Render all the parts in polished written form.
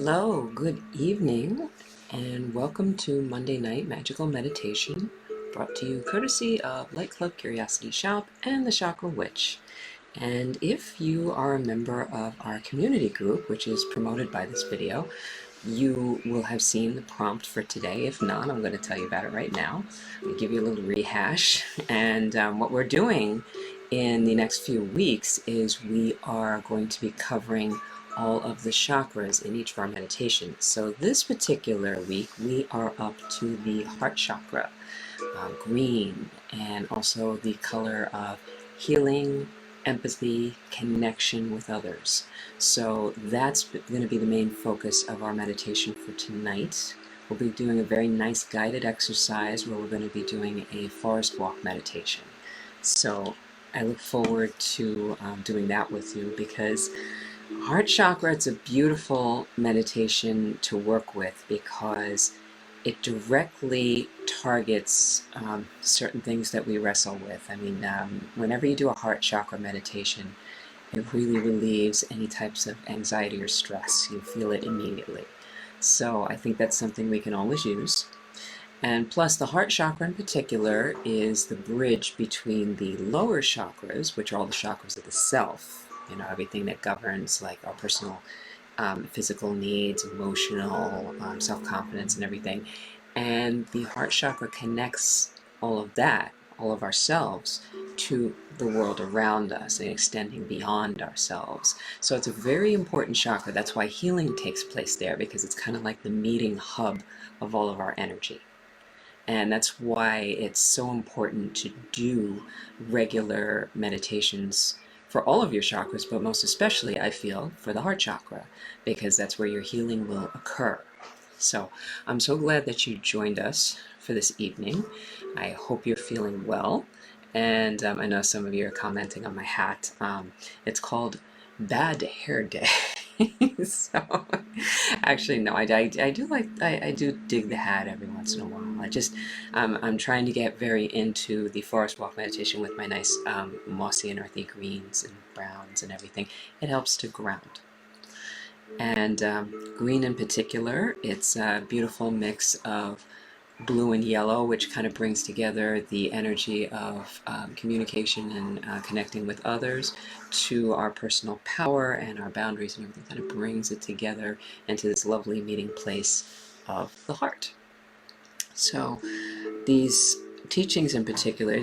Hello, good evening, and welcome to Monday Night Magical Meditation, brought to you courtesy of Light Club Curiosity Shop and the Chakra Witch. And if you are a member of our community group, which is promoted by this video, you will have seen the prompt for today. If not, I'm going to tell you about it right now. I'll give you a little rehash. And what we're doing in the next few weeks is we are going to be covering all of the chakras in each of our meditations. So this particular week we are up to the Heart Chakra, green, and also the color of healing, empathy, connection with others. So that's going to be the main focus of our meditation for tonight. We'll be doing a very nice guided exercise where we're going to be doing a forest walk meditation. So I look forward to doing that with you, because Heart Chakra, it's a beautiful meditation to work with because it directly targets certain things that we wrestle with. I mean, whenever you do a Heart Chakra meditation, it really relieves any types of anxiety or stress. You feel it immediately. So I think that's something we can always use. And plus, the Heart Chakra in particular is the bridge between the lower chakras, which are all the chakras of the self, everything that governs like our personal physical needs, emotional, self-confidence and everything. And the Heart Chakra connects all of that, all of ourselves, to the world around us and extending beyond ourselves. So it's a very important chakra. That's why healing takes place there, because it's kind of like the meeting hub of all of our energy. And that's why it's so important to do regular meditations for all of your chakras, but most especially, I feel, for the Heart Chakra, because that's where your healing will occur. So I'm so glad that you joined us for this evening. I hope you're feeling well. And I know some of you are commenting on my hat. It's called Bad Hair Day. So actually, no, I do dig the hat every once in a while. I'm trying to get very into the forest walk meditation with my nice mossy and earthy greens and browns and everything. It helps to ground. And green in particular, it's a beautiful mix of blue and yellow, which kind of brings together the energy of communication and connecting with others to our personal power and our boundaries and everything. Kind of brings it together into this lovely meeting place of the heart. So these teachings in particular,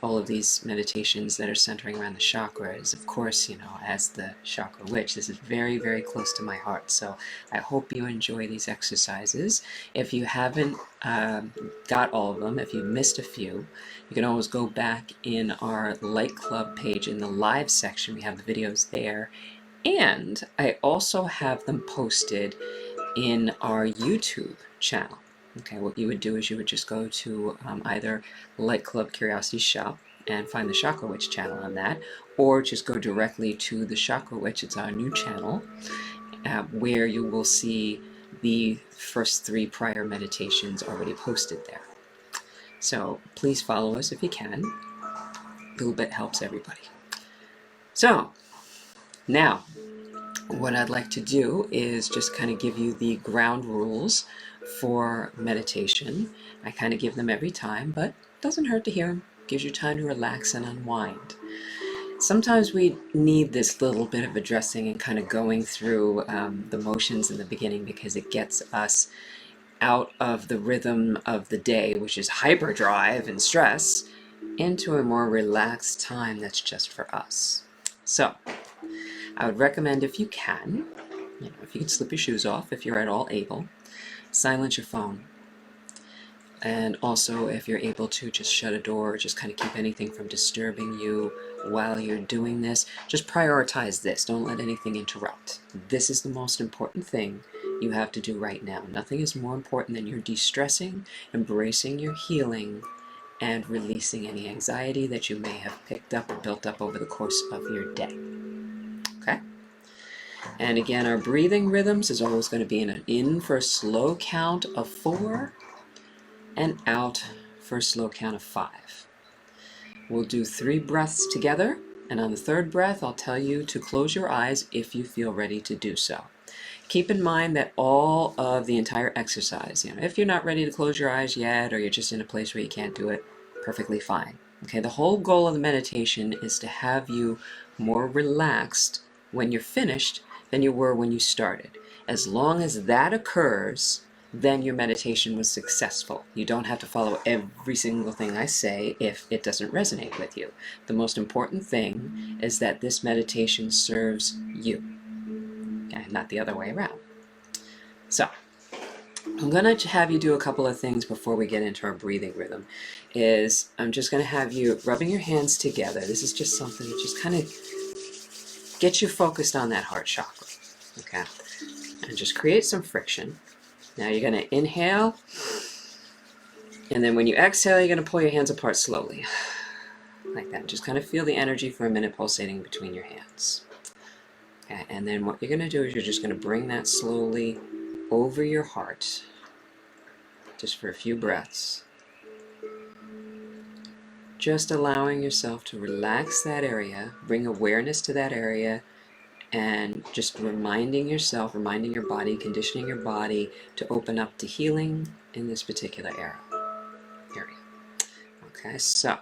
all of these meditations that are centering around the chakras, of course, as the Chakra Witch, this is very, very close to my heart. So I hope you enjoy these exercises. If you haven't got all of them, if you missed a few, you can always go back in our Light Club page in the live section. We have the videos there. And I also have them posted in our YouTube channel. Okay, what you would do is you would just go to either Light Club Curiosity Shop and find the Chakra Witch channel on that, or just go directly to the Chakra Witch. It's our new channel, where you will see the first 3 prior meditations already posted there. So please follow us if you can. A little bit helps everybody. So now, what I'd like to do is just kind of give you the ground rules for meditation. I kind of give them every time, but it doesn't hurt to hear them. Gives you time to relax and unwind. Sometimes we need this little bit of addressing and kind of going through the motions in the beginning, because it gets us out of the rhythm of the day, which is hyperdrive and stress, into a more relaxed time that's just for us. So I would recommend, if you can, if you can slip your shoes off, if you're at all able, silence your phone. And also, if you're able to, just shut a door, just kind of keep anything from disturbing you while you're doing this. Just prioritize this. Don't let anything interrupt. This is the most important thing you have to do right now. Nothing is more important than your de-stressing, embracing your healing, and releasing any anxiety that you may have picked up or built up over the course of your day. Okay? And again, our breathing rhythms is always going to be in for a slow count of 4 and out for a slow count of 5. We'll do 3 breaths together, and on the 3rd breath I'll tell you to close your eyes if you feel ready to do so. Keep in mind that all of the entire exercise, if you're not ready to close your eyes yet, or you're just in a place where you can't do it, perfectly fine. Okay, the whole goal of the meditation is to have you more relaxed when you're finished than you were when you started. As long as that occurs, then your meditation was successful. You don't have to follow every single thing I say if it doesn't resonate with you. The most important thing is that this meditation serves you, and not the other way around. So, I'm going to have you do a couple of things before we get into our breathing rhythm. I'm just going to have you rubbing your hands together. This is just something to just kind of get you focused on that heart chakra. Okay? And just create some friction. Now you're going to inhale, and then when you exhale, you're going to pull your hands apart slowly. Like that. Just kind of feel the energy for a minute pulsating between your hands. Okay? And then what you're going to do is you're just going to bring that slowly over your heart, just for a few breaths. Just allowing yourself to relax that area, bring awareness to that area, and just reminding yourself, reminding your body, conditioning your body to open up to healing in this particular area. Okay, so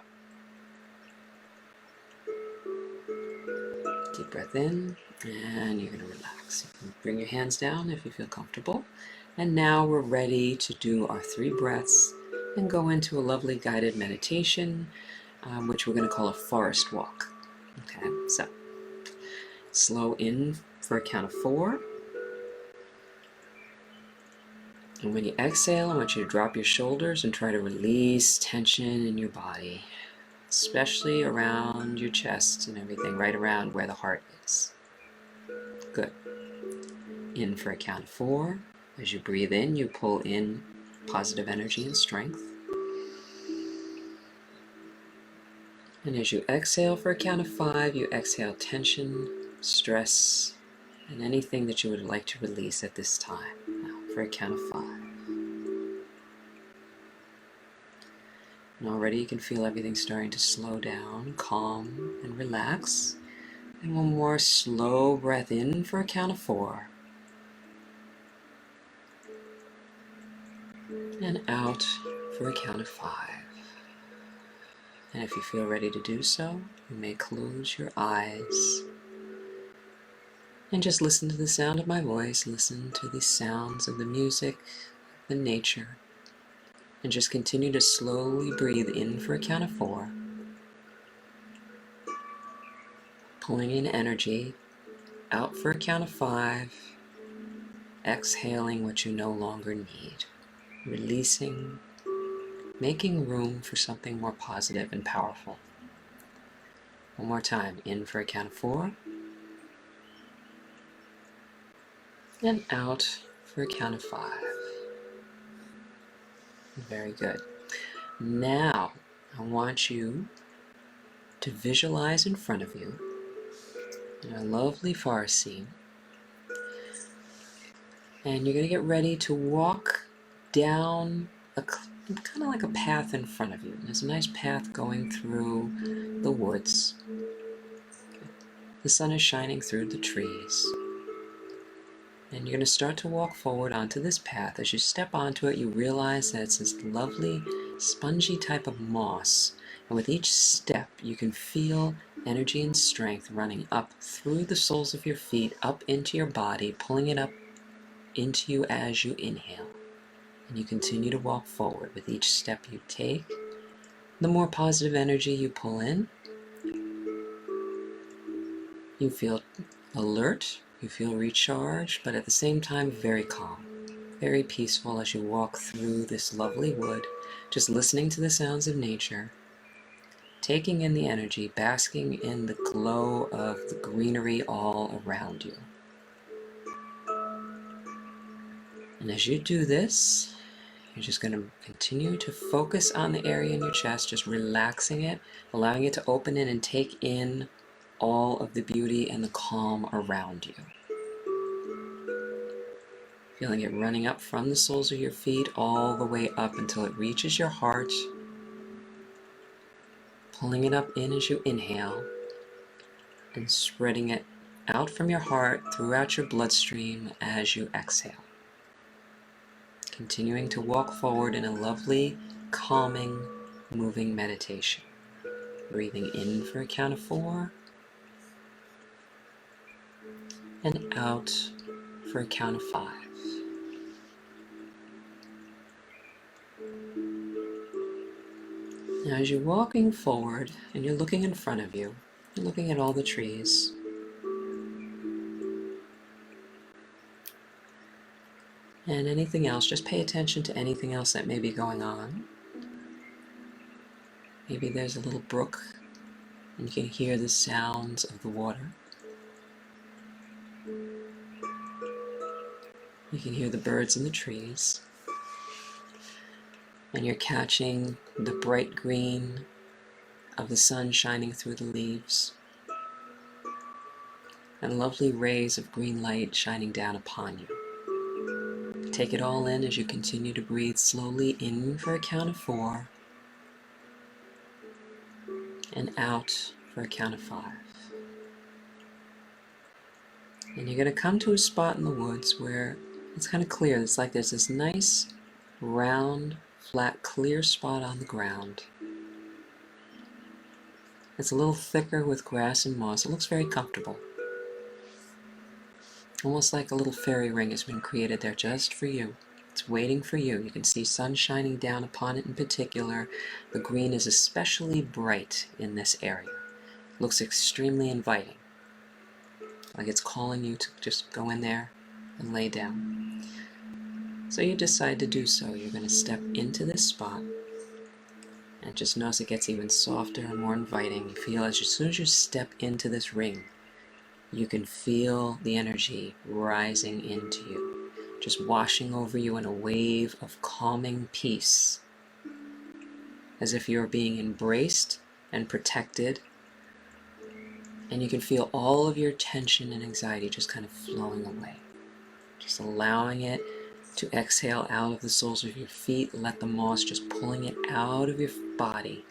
deep breath in, and you're going to relax. You can bring your hands down if you feel comfortable. And now we're ready to do our 3 breaths and go into a lovely guided meditation, which we're going to call a forest walk. Okay, so slow in for a count of 4. And when you exhale, I want you to drop your shoulders and try to release tension in your body, especially around your chest and everything, right around where the heart is. Good. In for a count of 4. As you breathe in, you pull in positive energy and strength. And as you exhale for a count of 5, you exhale tension, stress, and anything that you would like to release at this time. Now, for a count of 5. And already you can feel everything starting to slow down, calm, and relax. And one more slow breath in for a count of 4. And out for a count of 5. And if you feel ready to do so, you may close your eyes and just listen to the sound of my voice, listen to the sounds of the music, the nature, and just continue to slowly breathe in for a count of 4, pulling in energy, out for a count of 5, exhaling what you no longer need, releasing, making room for something more positive and powerful. One more time, in for a count of 4, and out for a count of 5. Very good. Now, I want you to visualize in front of you in a lovely forest scene, and you're going to get ready to walk down kind of like a path in front of you. There's a nice path going through the woods. The sun is shining through the trees. And you're going to start to walk forward onto this path. As you step onto it, you realize that it's this lovely, spongy type of moss. And with each step, you can feel energy and strength running up through the soles of your feet, up into your body, pulling it up into you as you inhale. And you continue to walk forward with each step you take. The more positive energy you pull in, you feel alert, you feel recharged, but at the same time very calm, very peaceful as you walk through this lovely wood, just listening to the sounds of nature, taking in the energy, basking in the glow of the greenery all around you. And as you do this, you're just going to continue to focus on the area in your chest, just relaxing it, allowing it to open in and take in all of the beauty and the calm around you. Feeling it running up from the soles of your feet all the way up until it reaches your heart. Pulling it up in as you inhale and spreading it out from your heart, throughout your bloodstream as you exhale. Continuing to walk forward in a lovely, calming, moving meditation. Breathing in for a count of 4, and out for a count of 5. Now as you're walking forward and you're looking in front of you, you're looking at all the trees, and anything else, just pay attention to anything else that may be going on. Maybe there's a little brook and you can hear the sounds of the water. You can hear the birds in the trees, and you're catching the bright green of the sun shining through the leaves, and lovely rays of green light shining down upon you. Take it all in as you continue to breathe slowly in for a count of 4, and out for a count of 5. And you're going to come to a spot in the woods where it's kind of clear. It's like there's this nice, round, flat, clear spot on the ground. It's a little thicker with grass and moss. It looks very comfortable. Almost like a little fairy ring has been created there just for you. It's waiting for you. You can see sun shining down upon it in particular. The green is especially bright in this area. It looks extremely inviting. Like it's calling you to just go in there and lay down. So you decide to do so. You're going to step into this spot and just notice it gets even softer and more inviting. You feel as soon as you step into this ring, you can feel the energy rising into you, just washing over you in a wave of calming peace, as if you're being embraced and protected. And you can feel all of your tension and anxiety just kind of flowing away. Just allowing it to exhale out of the soles of your feet. Let the moss just pulling it out of your body.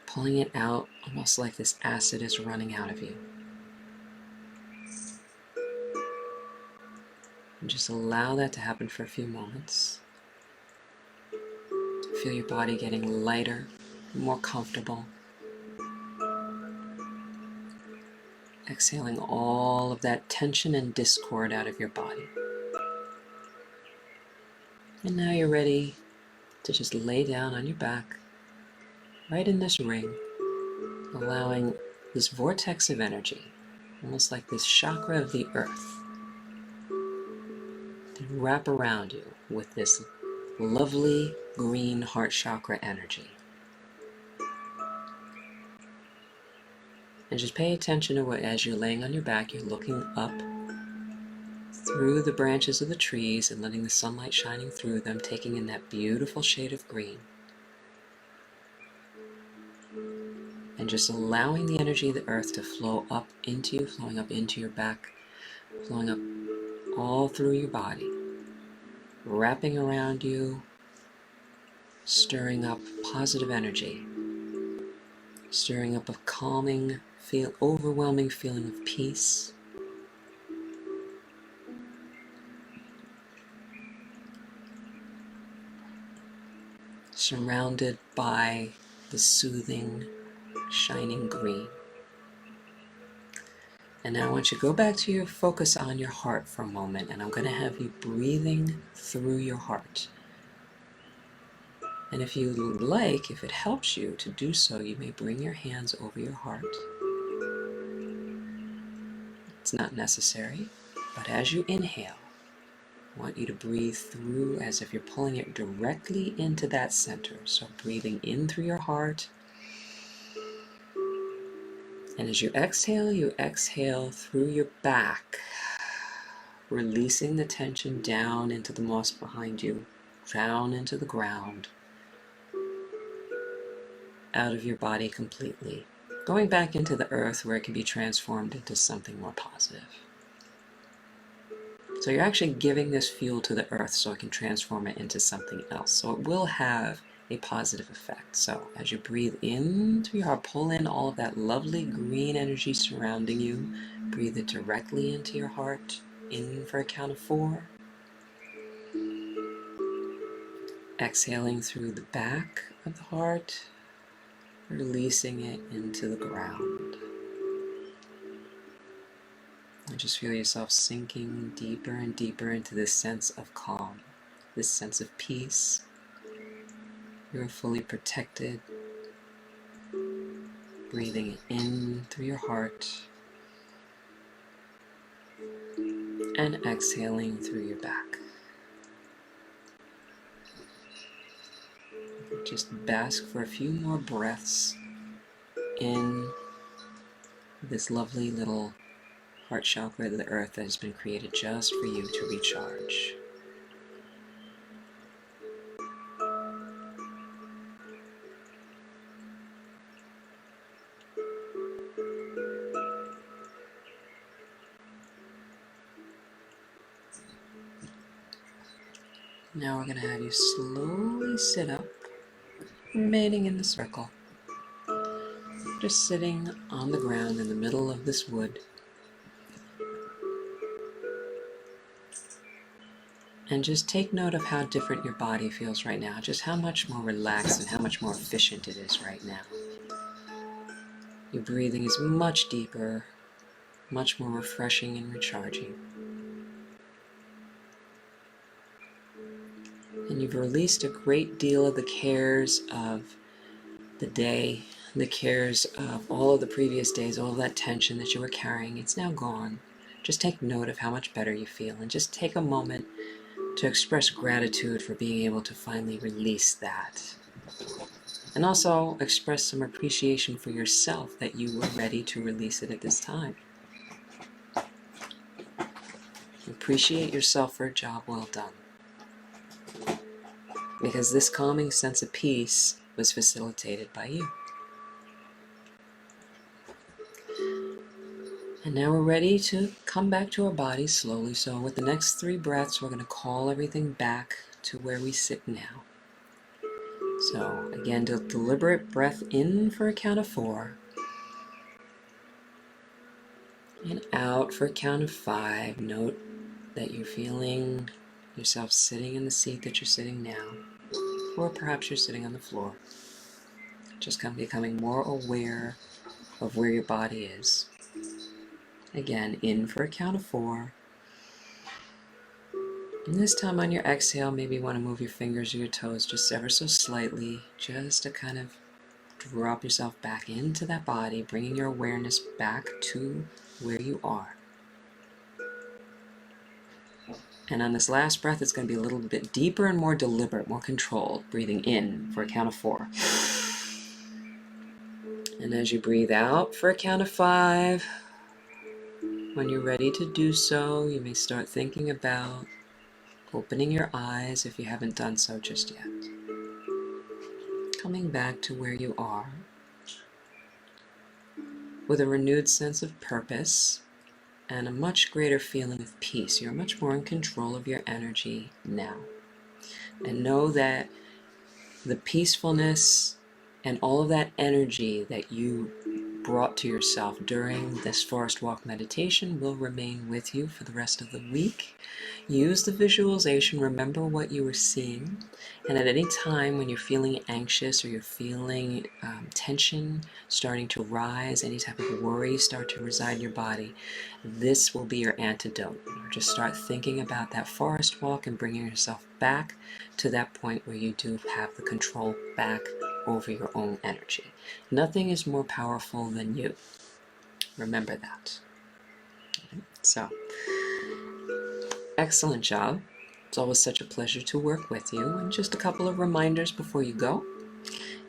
Pulling it out almost like this acid is running out of you. And just allow that to happen for a few moments. Feel your body getting lighter, more comfortable. Exhaling all of that tension and discord out of your body. And now you're ready to just lay down on your back, right in this ring, allowing this vortex of energy, almost like this chakra of the earth, to wrap around you with this lovely green heart chakra energy. And just pay attention to what, as you're laying on your back, you're looking up through the branches of the trees and letting the sunlight shining through them, taking in that beautiful shade of green. And just allowing the energy of the earth to flow up into you, flowing up into your back, flowing up all through your body, wrapping around you, stirring up positive energy, stirring up a calming, overwhelming feeling of peace. Surrounded by the soothing, shining green. And now I want you to go back to your focus on your heart for a moment, and I'm going to have you breathing through your heart. And if you like, if it helps you to do so, you may bring your hands over your heart. It's not necessary, but as you inhale, I want you to breathe through as if you're pulling it directly into that center. So breathing in through your heart. And as you exhale through your back, releasing the tension down into the moss behind you, down into the ground, out of your body completely, going back into the earth where it can be transformed into something more positive. So you're actually giving this fuel to the earth so it can transform it into something else. So it will have a positive effect. So as you breathe in through your heart, pull in all of that lovely green energy surrounding you. Breathe it directly into your heart. In for a count of 4. Exhaling through the back of the heart, releasing it into the ground. And just feel yourself sinking deeper and deeper into this sense of calm, this sense of peace. You're fully protected. Breathing in through your heart and exhaling through your back. Just bask for a few more breaths in this lovely little heart chakra of the earth that has been created just for you to recharge. Now we're going to have you slowly sit up, remaining in the circle. Just sitting on the ground in the middle of this wood. And just take note of how different your body feels right now, just how much more relaxed and how much more efficient it is right now. Your breathing is much deeper, much more refreshing and recharging. And you've released a great deal of the cares of the day, the cares of all of the previous days, all of that tension that you were carrying. It's now gone. Just take note of how much better you feel, and just take a moment to express gratitude for being able to finally release that. And also express some appreciation for yourself that you were ready to release it at this time. Appreciate yourself for a job well done. Because this calming sense of peace was facilitated by you. And now we're ready to come back to our bodies slowly. So with the next 3 breaths, we're going to call everything back to where we sit now. So again, deliberate breath in for a count of 4. And out for a count of 5. Note that you're feeling yourself sitting in the seat that you're sitting now. Or perhaps you're sitting on the floor. Just kind of becoming more aware of where your body is. Again, in for a count of 4. And this time on your exhale, maybe you want to move your fingers or your toes just ever so slightly, just to kind of drop yourself back into that body, bringing your awareness back to where you are. And on this last breath, it's going to be a little bit deeper and more deliberate, more controlled. Breathing in for a count of 4. And as you breathe out for a count of 5, when you're ready to do so, you may start thinking about opening your eyes if you haven't done so just yet. Coming back to where you are with a renewed sense of purpose and a much greater feeling of peace. You're much more in control of your energy now. And know that the peacefulness and all of that energy that you brought to yourself during this forest walk meditation will remain with you for the rest of the week. Use the visualization, remember what you were seeing, and at any time when you're feeling anxious or you're feeling tension starting to rise, any type of worry start to reside in your body, this will be your antidote. Just start thinking about that forest walk and bringing yourself back to that point where you do have the control back over your own energy. Nothing is more powerful than you. Remember that. So, excellent job. It's always such a pleasure to work with you. And just a couple of reminders before you go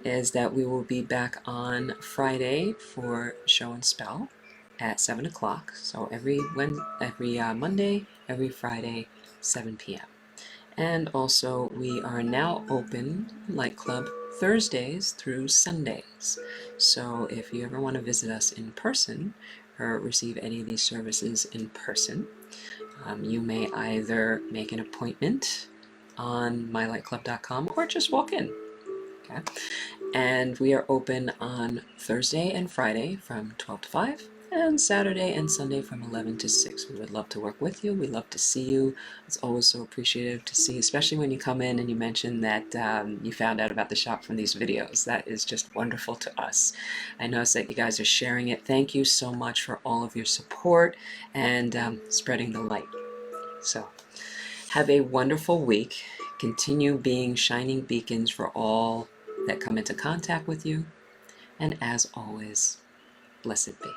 is that we will be back on Friday for Show and Spell at 7 o'clock. So every Monday, every Friday, 7 p.m. And also we are now open Light Club Thursdays through Sundays. So if you ever want to visit us in person or receive any of these services in person, you may either make an appointment on mylightclub.com or just walk in. Okay. And we are open on Thursday and Friday from 12 to 5, and Saturday and Sunday from 11 to 6. We would love to work with you. We love to see you. It's always so appreciative to see, especially when you come in and you mention that you found out about the shop from these videos. That is just wonderful to us. I notice that you guys are sharing it. Thank you so much for all of your support and spreading the light. So have a wonderful week. Continue being shining beacons for all that come into contact with you. And as always, blessed be.